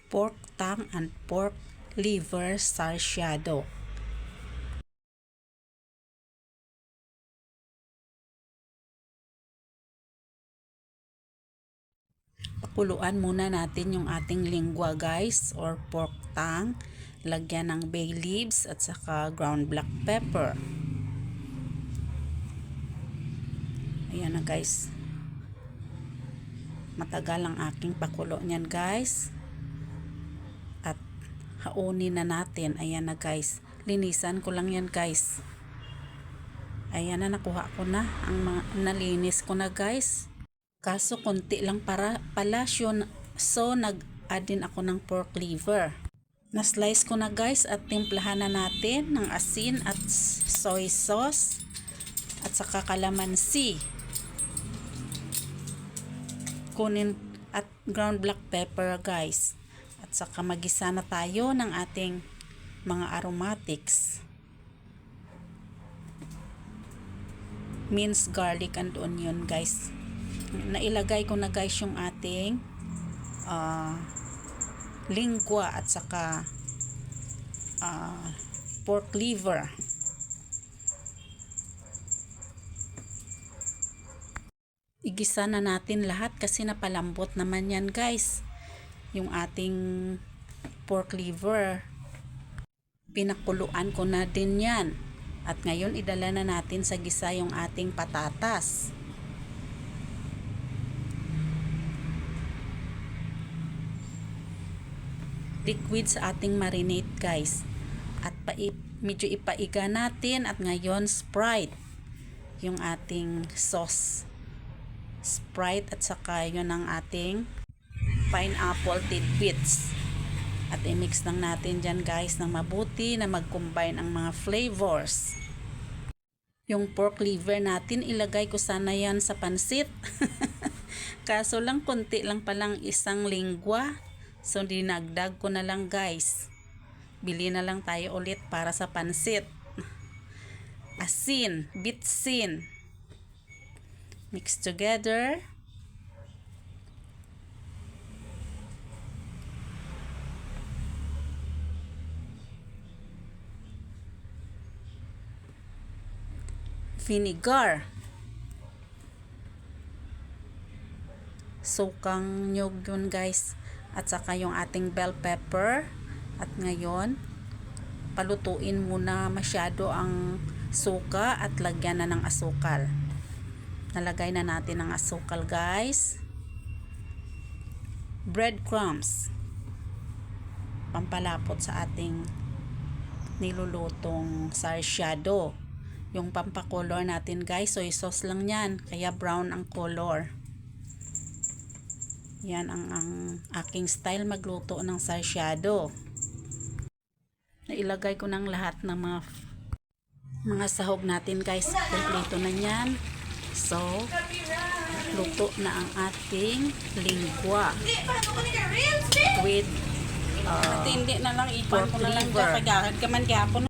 pork tongue and pork liver sarsyado. Pakuluan muna natin yung ating lingua guys, or pork tongue. Lagyan ng bay leaves at saka ground black pepper. Ayan na guys. Matagal ang aking pakulo niyan guys. At haunin na natin. Ayan na guys. Linisan ko lang yan guys. Ayan na, nakuha ko na. Nalinis ko na guys. Kaso konti lang pala yun. So nag-add din ako ng pork liver. Na-slice ko na guys at timplahan na natin ng asin at soy sauce at saka kalamansi. Kunin at ground black pepper guys. At saka magisa na tayo ng ating mga aromatics. Minced garlic and onion guys. Nailagay ko na guys yung ating lingua at saka pork liver. Igisa na natin lahat kasi napalambot naman yan guys. Yung ating pork liver, pinakuluan ko na din yan. At ngayon idala na natin sa gisa yung ating patatas. Liquid sa ating marinade guys. At medyo ipaiga natin at ngayon Sprite. Yung ating sauce. Sprite at saka yun ang ating pineapple tidbits. At i-mix lang natin dyan guys ng mabuti na mag-combine ang mga flavors. Yung pork liver natin ilagay ko sana yan sa pansit. Kaso lang konti lang palang isang lingua. So dinagdag ko na lang guys. Bili na lang tayo ulit para sa pansit. Asin, bitsin. Mix together. Vinegar. Sukang nyog yun guys. At saka yung ating bell pepper. At ngayon, palutuin muna masyado ang suka at lagyan na ng asukal. Nalagay na natin ang asukal guys. Breadcrumbs. Pampalapot sa ating nilulutong sarsyado. Yung pampakolor natin guys, soy sauce lang yan. Kaya brown ang color. Yan ang aking style magluto ng sarsyado. Nailagay ko ng lahat ng mga sahog natin guys. Kompleto na yan. So, luto na ang ating lingua with hindi na lang ipan ko na lang liver. kagahad ka man gapon.